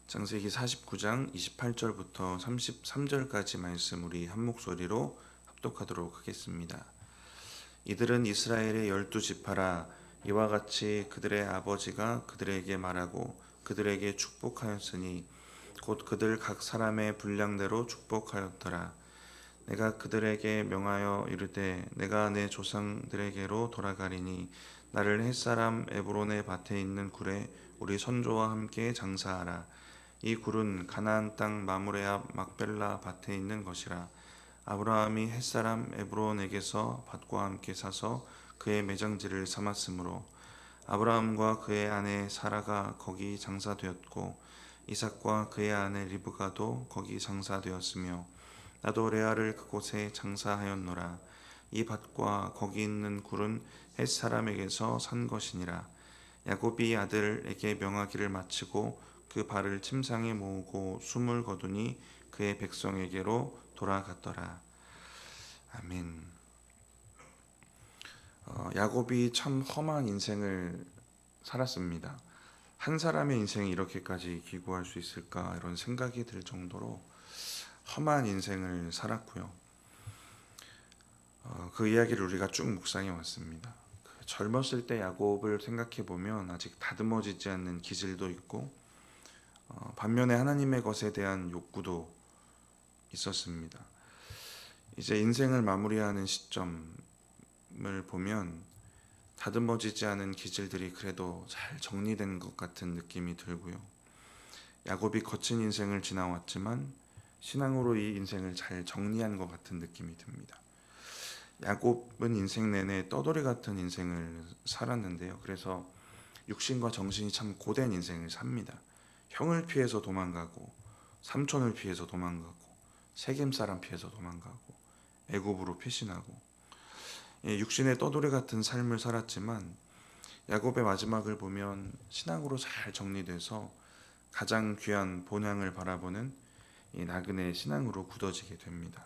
창세기 49장 28절부터 33절까지 말씀 우리 한 목소리로 합독하도록 하겠습니다. 이들은 이스라엘의 12지파라. 이와 같이 그들의 아버지가 그들에게 말하고 그들에게 축복하였으니 곧 그들 각 사람의 분량대로 축복하였더라. 내가 그들에게 명하여 이르되 내가 내 조상들에게로 돌아가리니 나를 햇사람 에브론의 밭에 있는 굴에 우리 선조와 함께 장사하라. 이 굴은 가나안 땅 마므레 앞 막벨라 밭에 있는 것이라. 아브라함이 햇사람 에브론에게서 밭과 함께 사서 그의 매장지를 삼았으므로 아브라함과 그의 아내 사라가 거기 장사되었고 이삭과 그의 아내 리브가도 거기 장사되었으며 나도 레아를 그곳에 장사하였노라. 이 밭과 거기 있는 굴은 햇사람에게서 산 것이니라. 야곱이 아들에게 명하기를 마치고 그 발을 침상에 모으고 숨을 거두니 그의 백성에게로 돌아갔더라. 아멘. 야곱이 참 험한 인생을 살았습니다. 한 사람의 인생이 이렇게까지 기구할 수 있을까 이런 생각이 들 정도로 험한 인생을 살았고요. 그 이야기를 우리가 쭉 묵상해 왔습니다. 젊었을 때 야곱을 생각해 보면 아직 다듬어지지 않는 기질도 있고 반면에 하나님의 것에 대한 욕구도 있었습니다. 이제 인생을 마무리하는 시점을 보면 다듬어지지 않은 기질들이 그래도 잘 정리된 것 같은 느낌이 들고요. 야곱이 거친 인생을 지나왔지만 신앙으로 이 인생을 잘 정리한 것 같은 느낌이 듭니다. 야곱은 인생 내내 떠돌이 같은 인생을 살았는데요. 그래서 육신과 정신이 참 고된 인생을 삽니다. 형을 피해서 도망가고 삼촌을 피해서 도망가고 세겜 사람 피해서 도망가고 애굽으로 피신하고 육신의 떠돌이 같은 삶을 살았지만 야곱의 마지막을 보면 신앙으로 잘 정리돼서 가장 귀한 본향을 바라보는 이 나그네 신앙으로 굳어지게 됩니다.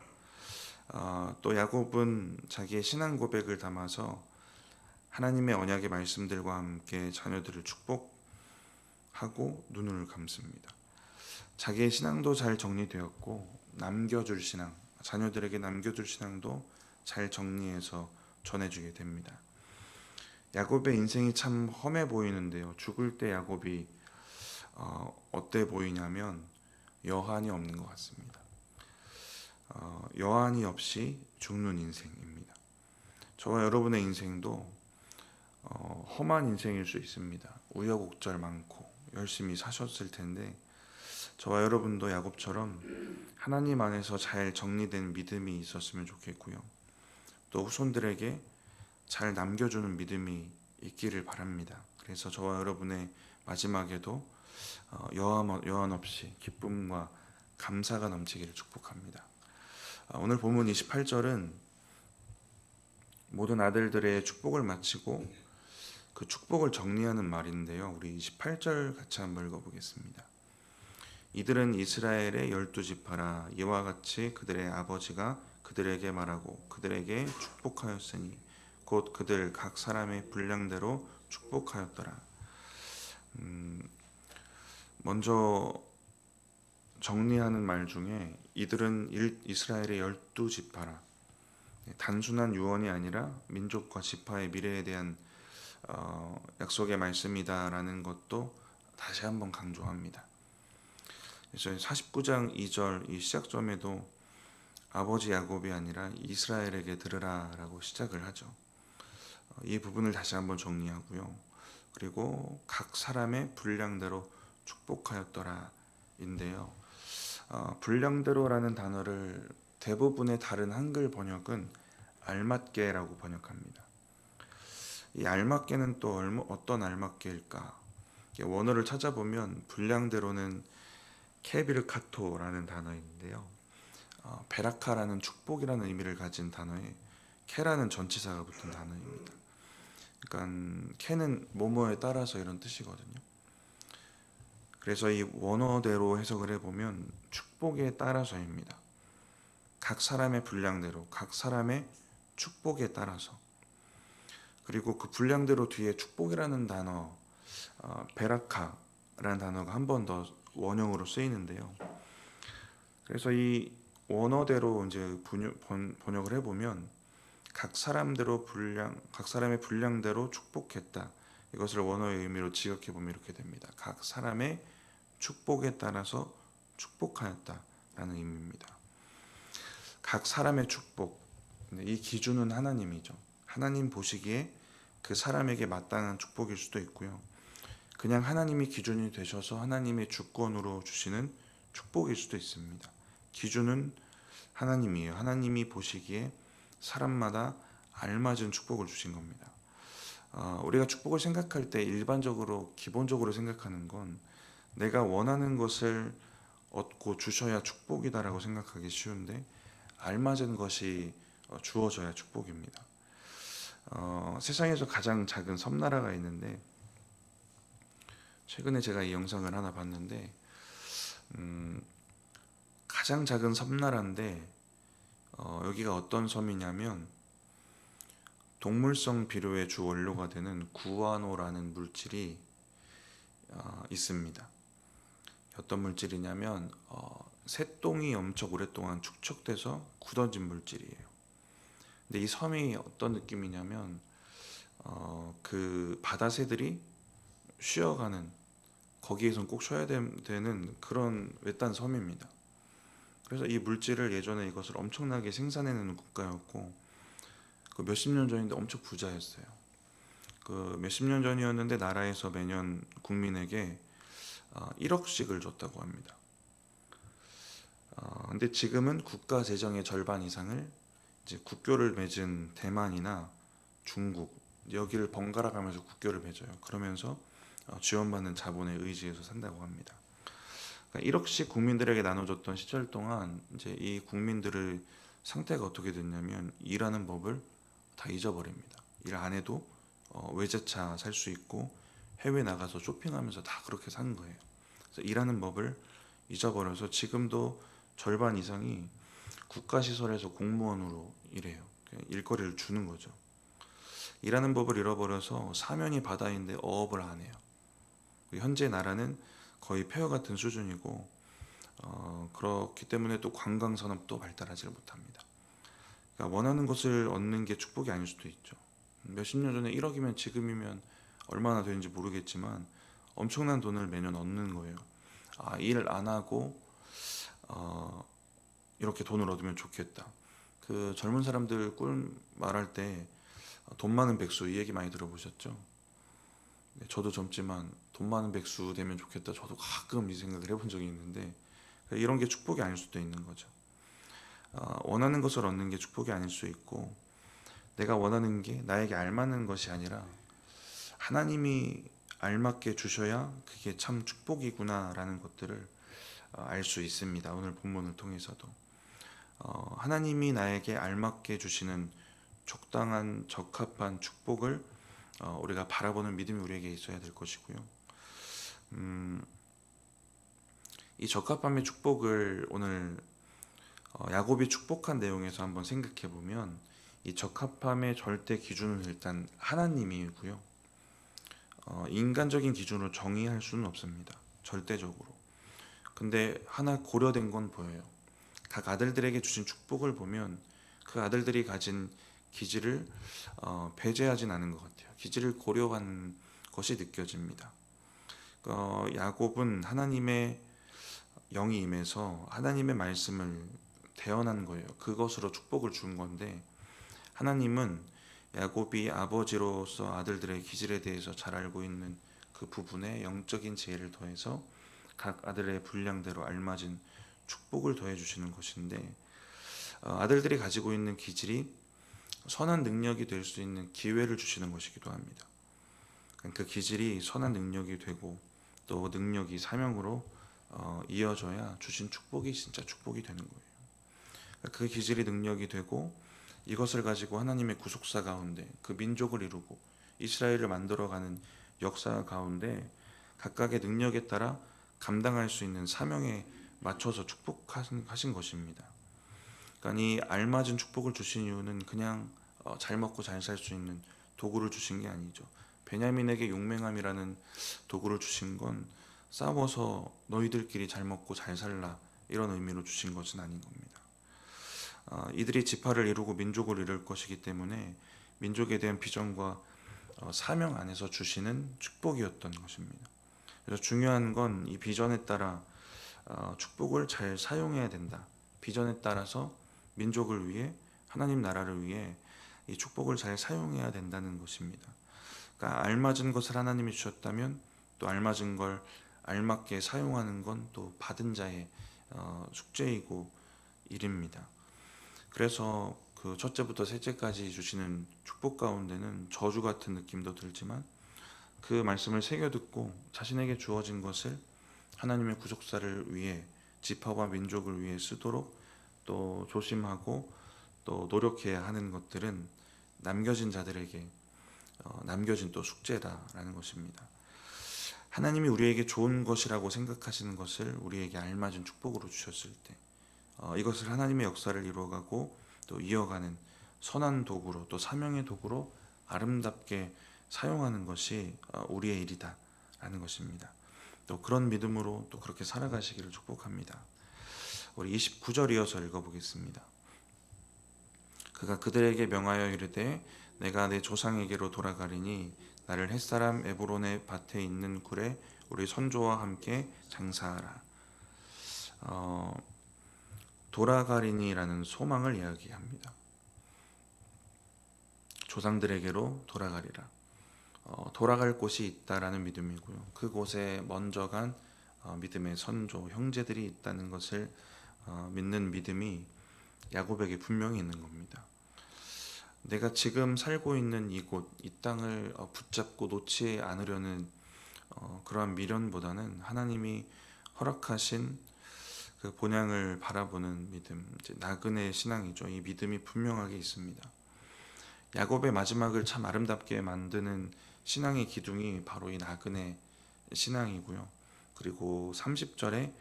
또 야곱은 자기의 신앙 고백을 담아서 하나님의 언약의 말씀들과 함께 자녀들을 축복하고 눈을 감습니다. 자기의 신앙도 잘 정리되었고 남겨줄 신앙, 자녀들에게 남겨줄 신앙도 잘 정리해서 전해주게 됩니다. 야곱의 인생이 참 험해 보이는데요. 죽을 때 야곱이 어때 보이냐면 여한이 없는 것 같습니다. 여한이 없이 죽는 인생입니다. 저와 여러분의 인생도 험한 인생일 수 있습니다. 우여곡절 많고 열심히 사셨을 텐데 저와 여러분도 야곱처럼 하나님 안에서 잘 정리된 믿음이 있었으면 좋겠고요. 또 후손들에게 잘 남겨주는 믿음이 있기를 바랍니다. 그래서 저와 여러분의 마지막에도 여한 없이 기쁨과 감사가 넘치기를 축복합니다. 오늘 본문 28절은 모든 아들들의 축복을 마치고 그 축복을 정리하는 말인데요. 우리 28절 같이 한번 읽어보겠습니다. 이들은 이스라엘의 12지파라. 이와 같이 그들의 아버지가 그들에게 말하고 그들에게 축복하였으니 곧 그들 각 사람의 분량대로 축복하였더라. 먼저 정리하는 말 중에 이들은 이스라엘의 12지파라. 단순한 유언이 아니라 민족과 지파의 미래에 대한 약속의 말씀이다라는 것도 다시 한번 강조합니다. 그래서 49장 2절 이 시작점에도 아버지 야곱이 아니라 이스라엘에게 들으라라고 시작을 하죠. 이 부분을 다시 한번 정리하고요. 그리고 각 사람의 분량대로 축복하였더라 인데요. 분량대로라는 단어를 대부분의 다른 한글 번역은 알맞게라고 번역합니다. 이 알맞게는 또 어떤 알맞게일까? 원어를 찾아보면 분량대로는 케비르카토라는 단어인데요. 베라카라는 축복이라는 의미를 가진 단어에 케라는 전치사가 붙은 단어입니다. 그러니까 케는 뭐뭐에 따라서 이런 뜻이거든요. 그래서 이 원어대로 해석을 해보면 축복에 따라서입니다. 각 사람의 분량대로, 각 사람의 축복에 따라서. 그리고 그 분량대로 뒤에 축복이라는 단어, 베라카라는 단어가 한 번 더 원형으로 쓰이는데요. 그래서 이 원어대로 이제 번역을 해보면 각 사람의 분량대로 축복했다. 이것을 원어의 의미로 지역해 보면 이렇게 됩니다. 각 사람의 축복에 따라서 축복하였다라는 의미입니다. 각 사람의 축복. 이 기준은 하나님이죠. 하나님 보시기에 그 사람에게 마땅한 축복일 수도 있고요. 그냥 하나님이 기준이 되셔서 하나님의 주권으로 주시는 축복일 수도 있습니다. 기준은 하나님이에요. 하나님이 보시기에 사람마다 알맞은 축복을 주신 겁니다. 우리가 축복을 생각할 때 일반적으로 기본적으로 생각하는 건 내가 원하는 것을 얻고 주셔야 축복이다라고 생각하기 쉬운데 알맞은 것이 주어져야 축복입니다. 세상에서 가장 작은 섬나라가 있는데 최근에 제가 이 영상을 하나 봤는데 가장 작은 섬나라인데 여기가 어떤 섬이냐면 동물성 비료의 주 원료가 되는 구아노라는 물질이 있습니다. 어떤 물질이냐면 새똥이 엄청 오랫동안 축적돼서 굳어진 물질이에요. 근데 이 섬이 어떤 느낌이냐면 그 바다새들이 쉬어가는 거기에선 꼭 쉬어야 되는 그런 외딴 섬입니다. 그래서 이 물질을 예전에 이것을 엄청나게 생산해내는 국가였고 그 몇십 년 전인데 엄청 부자였어요. 그 몇십 년 전이었는데 나라에서 매년 국민에게 1억씩을 줬다고 합니다. 근데 지금은 국가 재정의 절반 이상을 이제 국교를 맺은 대만이나 중국 여기를 번갈아 가면서 국교를 맺어요. 그러면서 지원받는 자본에 의지해서 산다고 합니다. 그러니까 1억씩 국민들에게 나눠줬던 시절 동안 이제 이 국민들의 상태가 어떻게 됐냐면 일하는 법을 다 잊어버립니다. 일 안 해도 외제차 살 수 있고 해외 나가서 쇼핑하면서 다 그렇게 사는 거예요. 그래서 일하는 법을 잊어버려서 지금도 절반 이상이 국가시설에서 공무원으로 일해요. 일거리를 주는 거죠. 일하는 법을 잃어버려서 사면이 바다인데 어업을 안 해요. 현재 나라는 거의 폐허 같은 수준이고 그렇기 때문에 또 관광 산업도 발달하지 못합니다. 그러니까 원하는 것을 얻는 게 축복이 아닐 수도 있죠. 몇십 년 전에 1억이면 지금이면 얼마나 되는지 모르겠지만 엄청난 돈을 매년 얻는 거예요. 일 안 하고 이렇게 돈을 얻으면 좋겠다. 그 젊은 사람들 꿀 말할 때 돈 많은 백수 이 얘기 많이 들어보셨죠? 네, 저도 젊지만 돈 많은 백수 되면 좋겠다. 저도 가끔 이 생각을 해본 적이 있는데 이런 게 축복이 아닐 수도 있는 거죠. 원하는 것을 얻는 게 축복이 아닐 수 있고 내가 원하는 게 나에게 알맞는 것이 아니라 하나님이 알맞게 주셔야 그게 참 축복이구나라는 것들을 알 수 있습니다. 오늘 본문을 통해서도 하나님이 나에게 알맞게 주시는 적당한 적합한 축복을 우리가 바라보는 믿음이 우리에게 있어야 될 것이고요. 이 적합함의 축복을 오늘 야곱이 축복한 내용에서 한번 생각해 보면 이 적합함의 절대 기준은 일단 하나님이고요. 인간적인 기준으로 정의할 수는 없습니다. 절대적으로. 근데 하나 고려된 건 보여요. 각 아들들에게 주신 축복을 보면 그 아들들이 가진 기질을 배제하진 않은 것 같아요. 기질을 고려한 것이 느껴집니다. 야곱은 하나님의 영이 임해서 하나님의 말씀을 대언한 거예요. 그것으로 축복을 준 건데 하나님은 야곱이 아버지로서 아들들의 기질에 대해서 잘 알고 있는 그 부분에 영적인 지혜를 더해서 각 아들의 분량대로 알맞은 축복을 더해 주시는 것인데 아들들이 가지고 있는 기질이 선한 능력이 될 수 있는 기회를 주시는 것이기도 합니다. 그 기질이 선한 능력이 되고 또 능력이 사명으로 이어져야 주신 축복이 진짜 축복이 되는 거예요. 그 기질이 능력이 되고 이것을 가지고 하나님의 구속사 가운데 그 민족을 이루고 이스라엘을 만들어가는 역사 가운데 각각의 능력에 따라 감당할 수 있는 사명에 맞춰서 축복하신 것입니다. 그러니까 이 알맞은 축복을 주신 이유는 그냥 잘 먹고 잘 살 수 있는 도구를 주신 게 아니죠. 베냐민에게 용맹함이라는 도구를 주신 건 싸워서 너희들끼리 잘 먹고 잘 살라 이런 의미로 주신 것은 아닌 겁니다. 이들이 지파를 이루고 민족을 이룰 것이기 때문에 민족에 대한 비전과 사명 안에서 주시는 축복이었던 것입니다. 그래서 중요한 건 이 비전에 따라 축복을 잘 사용해야 된다. 비전에 따라서 민족을 위해, 하나님 나라를 위해 이 축복을 잘 사용해야 된다는 것입니다. 그러니까 알맞은 것을 하나님이 주셨다면 또 알맞은 걸 알맞게 사용하는 건 또 받은 자의 숙제이고 일입니다. 그래서 그 첫째부터 셋째까지 주시는 축복 가운데는 저주 같은 느낌도 들지만 그 말씀을 새겨 듣고 자신에게 주어진 것을 하나님의 구속사를 위해, 지파와 민족을 위해 쓰도록 또 조심하고 또 노력해야 하는 것들은 남겨진 자들에게 남겨진 또 숙제다라는 것입니다. 하나님이 우리에게 좋은 것이라고 생각하시는 것을 우리에게 알맞은 축복으로 주셨을 때 이것을 하나님의 역사를 이루어가고 또 이어가는 선한 도구로, 또 사명의 도구로 아름답게 사용하는 것이 우리의 일이다라는 것입니다. 또 그런 믿음으로 또 그렇게 살아가시기를 축복합니다. 우리 29절 이어서 읽어보겠습니다. 그가 그들에게 명하여 이르되 내가 내 조상에게로 돌아가리니 나를 햇사람 에브론의 밭에 있는 굴에 우리 선조와 함께 장사하라. 돌아가리니라는 소망을 이야기합니다. 조상들에게로 돌아가리라. 돌아갈 곳이 있다라는 믿음이고요. 그곳에 먼저 간 믿음의 선조 형제들이 있다는 것을 믿는 믿음이 야곱에게 분명히 있는 겁니다. 내가 지금 살고 있는 이곳, 이 땅을 붙잡고 놓지 않으려는 그러한 미련보다는 하나님이 허락하신 그 본향을 바라보는 믿음, 이제 나그네 신앙이죠. 이 믿음이 분명하게 있습니다. 야곱의 마지막을 참 아름답게 만드는 신앙의 기둥이 바로 이 나그네 신앙이고요. 그리고 30절에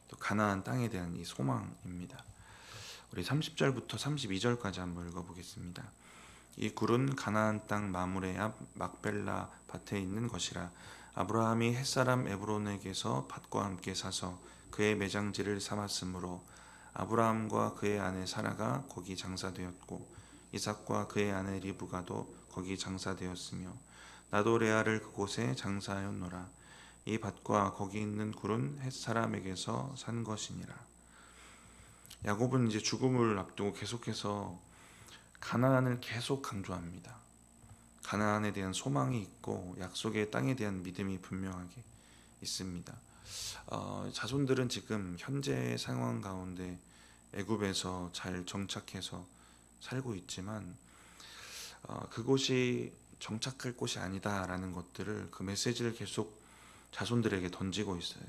또 가나안 땅에 대한 이 소망입니다. 우리 30절부터 32절까지 한번 읽어보겠습니다. 이 굴은 가나안 땅 마므레 앞 막벨라 밭에 있는 것이라. 아브라함이 햇사람 에브론에게서 밭과 함께 사서 그의 매장지를 삼았으므로 아브라함과 그의 아내 사라가 거기 장사되었고 이삭과 그의 아내 리브가도 거기 장사되었으며 나도 레아를 그곳에 장사하였노라. 이 밭과 거기 있는 굴은 햇사람에게서 산 것이니라. 야곱은 이제 죽음을 앞두고 계속해서 가나안을 계속 강조합니다. 가나안에 대한 소망이 있고 약속의 땅에 대한 믿음이 분명하게 있습니다. 자손들은 지금 현재 상황 가운데 애굽에서 잘 정착해서 살고 있지만 그곳이 정착할 곳이 아니다라는 것들을, 그 메시지를 계속 자손들에게 던지고 있어요.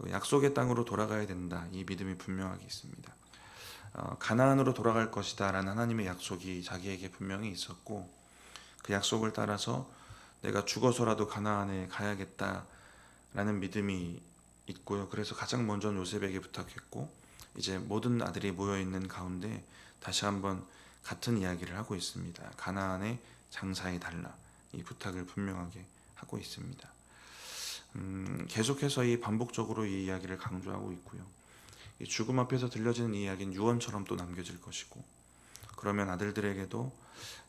약속의 땅으로 돌아가야 된다, 이 믿음이 분명하게 있습니다. 가나안으로 돌아갈 것이다 라는 하나님의 약속이 자기에게 분명히 있었고 그 약속을 따라서 내가 죽어서라도 가나안에 가야겠다 라는 믿음이 있고요. 그래서 가장 먼저 요셉에게 부탁했고 이제 모든 아들이 모여있는 가운데 다시 한번 같은 이야기를 하고 있습니다. 가나안에 장사해 달라, 이 부탁을 분명하게 하고 있습니다. 계속해서 이 반복적으로 이 이야기를 강조하고 있고요. 이 죽음 앞에서 들려지는 이야기는 유언처럼 또 남겨질 것이고, 그러면 아들들에게도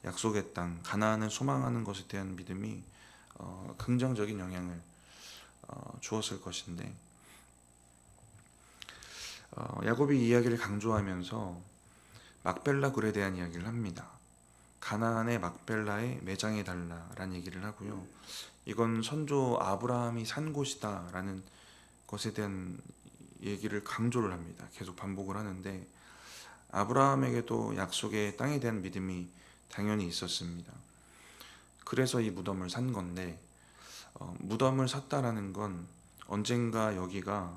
약속의 땅 가나안을 소망하는 것에 대한 믿음이 긍정적인 영향을 주었을 것인데, 야곱이 이 이야기를 강조하면서 막벨라 굴에 대한 이야기를 합니다. 가나안의 막벨라에 매장해 달라라는 얘기를 하고요. 이건 선조 아브라함이 산 곳이다라는 것에 대한 얘기를 강조를 합니다. 계속 반복을 하는데 아브라함에게도 약속의 땅에 대한 믿음이 당연히 있었습니다. 그래서 이 무덤을 산 건데 무덤을 샀다라는 건 언젠가 여기가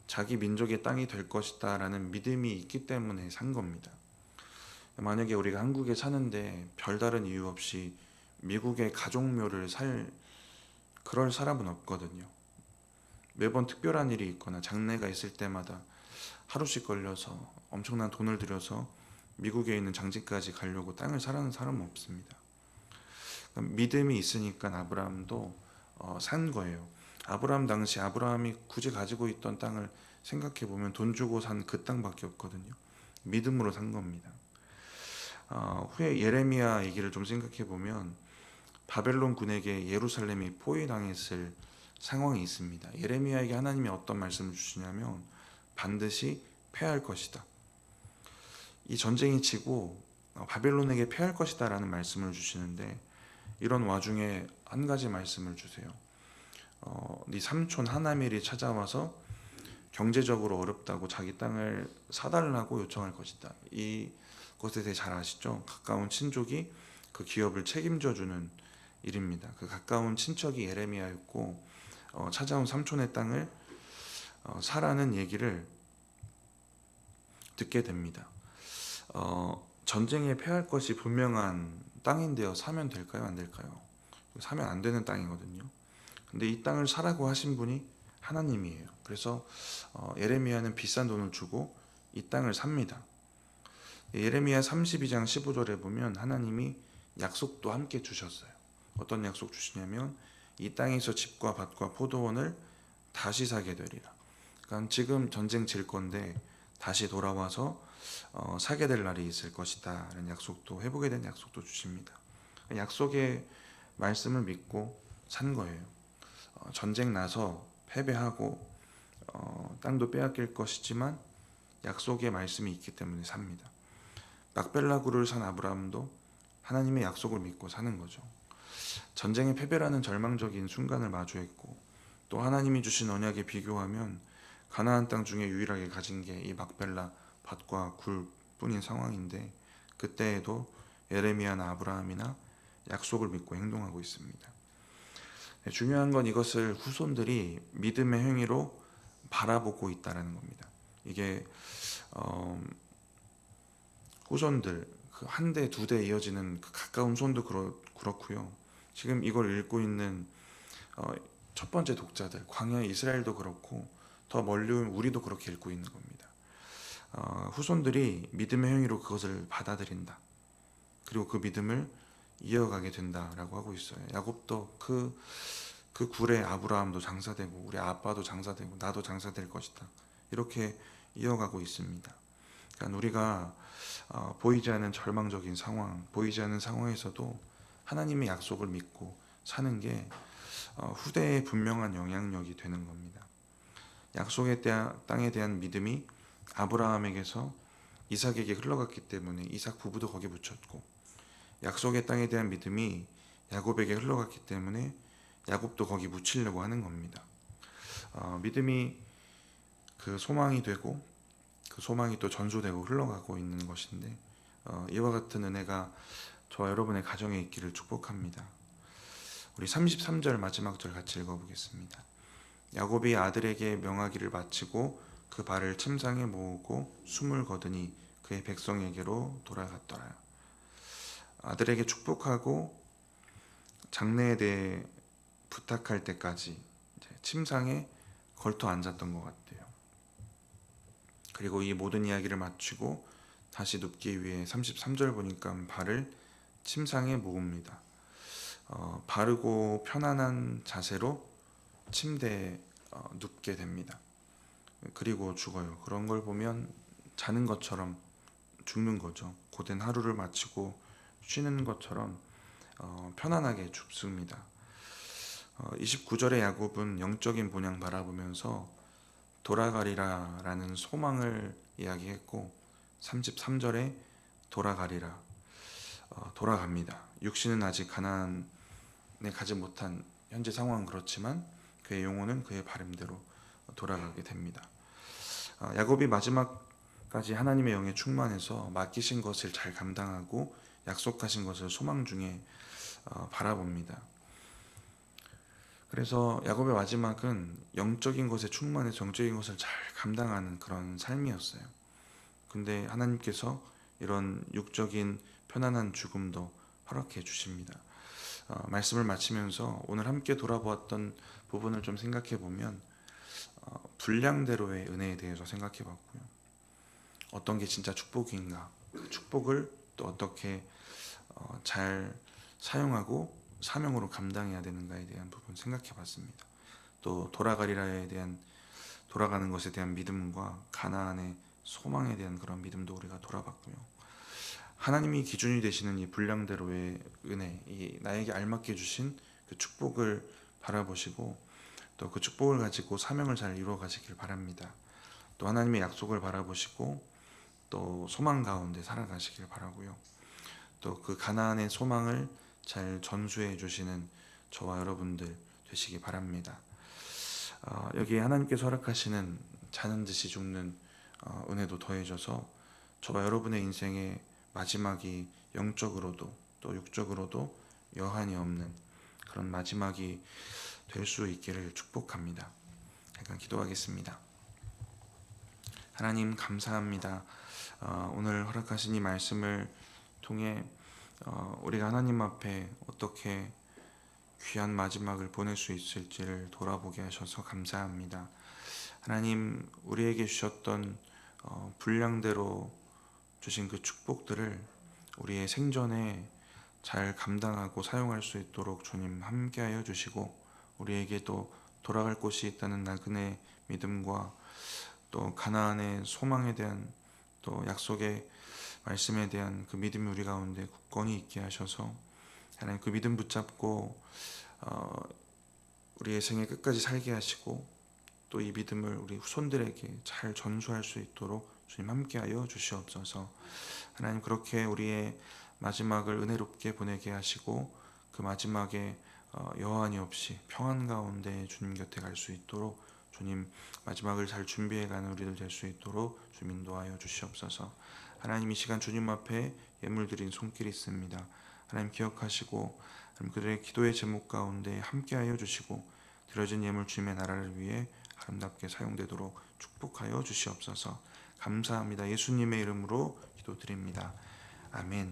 자기 민족의 땅이 될 것이다 라는 믿음이 있기 때문에 산 겁니다. 만약에 우리가 한국에 사는데 별다른 이유 없이 미국의 가족묘를 살 그럴 사람은 없거든요. 매번 특별한 일이 있거나 장례가 있을 때마다 하루씩 걸려서 엄청난 돈을 들여서 미국에 있는 장지까지 가려고 땅을 사라는 사람은 없습니다. 믿음이 있으니까 아브라함도 산 거예요. 아브라함 당시 아브라함이 굳이 가지고 있던 땅을 생각해 보면 돈 주고 산 그 땅밖에 없거든요. 믿음으로 산 겁니다. 후에 예레미야 얘기를 좀 생각해 보면 바벨론 군에게 예루살렘이 포위당했을 상황이 있습니다. 예레미야에게 하나님이 어떤 말씀을 주시냐면 반드시 패할 것이다. 이 전쟁이 치고 바벨론에게 패할 것이다 라는 말씀을 주시는데, 이런 와중에 한 가지 말씀을 주세요. 네 삼촌 하나멜이 찾아와서 경제적으로 어렵다고 자기 땅을 사달라고 요청할 것이다. 이것에 대해 잘 아시죠? 가까운 친족이 그 기업을 책임져 주는 일입니다. 그 가까운 친척이 예레미야였고 찾아온 삼촌의 땅을 사라는 얘기를 듣게 됩니다. 전쟁에 패할 것이 분명한 땅인데요. 사면 될까요? 안 될까요? 사면 안 되는 땅이거든요. 근데 이 땅을 사라고 하신 분이 하나님이에요. 그래서 예레미야는 비싼 돈을 주고 이 땅을 삽니다. 예레미야 32장 15절에 보면 하나님이 약속도 함께 주셨어요. 어떤 약속 주시냐면 이 땅에서 집과 밭과 포도원을 다시 사게 되리라. 그러니까 지금 전쟁 질 건데 다시 돌아와서 사게 될 날이 있을 것이다 라는 약속도, 회복에 대한 약속도 주십니다. 약속의 말씀을 믿고 산 거예요. 전쟁 나서 패배하고 땅도 빼앗길 것이지만 약속의 말씀이 있기 때문에 삽니다. 막벨라 굴을 산 아브라함도 하나님의 약속을 믿고 사는 거죠. 전쟁의 패배라는 절망적인 순간을 마주했고, 또 하나님이 주신 언약에 비교하면 가나안 땅 중에 유일하게 가진 게 이 막벨라 밭과 굴뿐인 상황인데, 그때에도 예레미야나 아브라함이나 약속을 믿고 행동하고 있습니다. 중요한 건 이것을 후손들이 믿음의 행위로 바라보고 있다는 겁니다. 이게 후손들 한 대, 두 대 이어지는 그 가까운 손도 그렇고요. 지금 이걸 읽고 있는 첫 번째 독자들, 광야 이스라엘도 그렇고 더 멀리 온 우리도 그렇게 읽고 있는 겁니다. 후손들이 믿음의 행위로 그것을 받아들인다. 그리고 그 믿음을 이어가게 된다라고 하고 있어요. 야곱도 그 굴에 아브라함도 장사되고 우리 아빠도 장사되고 나도 장사될 것이다. 이렇게 이어가고 있습니다. 그러니까 우리가 보이지 않는 절망적인 상황, 보이지 않는 상황에서도 하나님의 약속을 믿고 사는 게 후대에 분명한 영향력이 되는 겁니다. 약속의 땅에 대한 믿음이 아브라함에게서 이삭에게 흘러갔기 때문에 이삭 부부도 거기 묻혔고, 약속의 땅에 대한 믿음이 야곱에게 흘러갔기 때문에 야곱도 거기 묻히려고 하는 겁니다. 믿음이 그 소망이 되고 그 소망이 또 전소되고 흘러가고 있는 것인데, 이와 같은 은혜가 저와 여러분의 가정에 있기를 축복합니다. 우리 33절 마지막 절 같이 읽어보겠습니다. 야곱이 아들에게 명하기를 마치고 그 발을 침상에 모으고 숨을 거두니 그의 백성에게로 돌아갔더라. 아들에게 축복하고 장래에 대해 부탁할 때까지 침상에 걸터 앉았던 것 같아요. 그리고 이 모든 이야기를 마치고 다시 눕기 위해 33절 보니까 발을 침상에 모읍니다. 바르고 편안한 자세로 침대에 눕게 됩니다. 그리고 죽어요. 그런 걸 보면 자는 것처럼 죽는 거죠. 고된 하루를 마치고 쉬는 것처럼 편안하게 죽습니다. 29절의 야곱은 영적인 본향 바라보면서 돌아가리라 라는 소망을 이야기했고, 33절에 돌아가리라, 돌아갑니다. 육신은 아직 가나안에 가지 못한 현재 상황은 그렇지만 그의 영혼은 그의 바람대로 돌아가게 됩니다. 야곱이 마지막까지 하나님의 영에 충만해서 맡기신 것을 잘 감당하고 약속하신 것을 소망 중에 바라봅니다. 그래서 야곱의 마지막은 영적인 것에 충만해서 정적인 것을 잘 감당하는 그런 삶이었어요. 근데 하나님께서 이런 육적인 편안한 죽음도 허락해 주십니다. 말씀을 마치면서 오늘 함께 돌아보았던 부분을 좀 생각해 보면 분량대로의 은혜에 대해서 생각해 봤고요. 어떤 게 진짜 축복인가, 축복을 또 어떻게 잘 사용하고 사명으로 감당해야 되는가에 대한 부분 생각해 봤습니다. 또 돌아가는 것에 대한 믿음과 가나안의 소망에 대한 그런 믿음도 우리가 돌아봤고요. 하나님이 기준이 되시는 이 분량대로의 은혜, 이 나에게 알맞게 주신 그 축복을 바라보시고 또 그 축복을 가지고 사명을 잘 이루어 가시길 바랍니다. 또 하나님의 약속을 바라보시고 또 소망 가운데 살아가시길 바라고요. 또 그 가나안의 소망을 잘 전수해 주시는 저와 여러분들 되시기 바랍니다. 여기에 하나님께서 허락하시는 자는 듯이 죽는 은혜도 더해져서 저와 여러분의 인생의 마지막이 영적으로도 또 육적으로도 여한이 없는 그런 마지막이 될 수 있기를 축복합니다. 잠깐 기도하겠습니다. 하나님 감사합니다. 오늘 허락하신 이 말씀을 통해 우리가 하나님 앞에 어떻게 귀한 마지막을 보낼 수 있을지를 돌아보게 하셔서 감사합니다. 하나님, 우리에게 주셨던 분량대로 주신 그 축복들을 우리의 생전에 잘 감당하고 사용할 수 있도록 주님 함께하여 주시고, 우리에게도 돌아갈 곳이 있다는 나그네 믿음과 또 가나안의 소망에 대한 또 약속의 말씀에 대한 그 믿음이 우리 가운데 굳건히 있게 하셔서 하나님 그 믿음 붙잡고 우리의 생애 끝까지 살게 하시고 또 이 믿음을 우리 후손들에게 잘 전수할 수 있도록 주님 함께하여 주시옵소서. 하나님, 그렇게 우리의 마지막을 은혜롭게 보내게 하시고 그 마지막에 여한이 없이 평안 가운데 주님 곁에 갈 수 있도록 주님 마지막을 잘 준비해가는 우리들 될 수 있도록 주님 인도하여 주시옵소서. 하나님, 이 시간 주님 앞에 예물 드린 손길이 있습니다. 하나님 기억하시고 하나님 그들의 기도의 제목 가운데 함께하여 주시고 드려진 예물 주님의 나라를 위해 아름답게 사용되도록 축복하여 주시옵소서. 감사합니다. 예수님의 이름으로 기도드립니다. 아멘.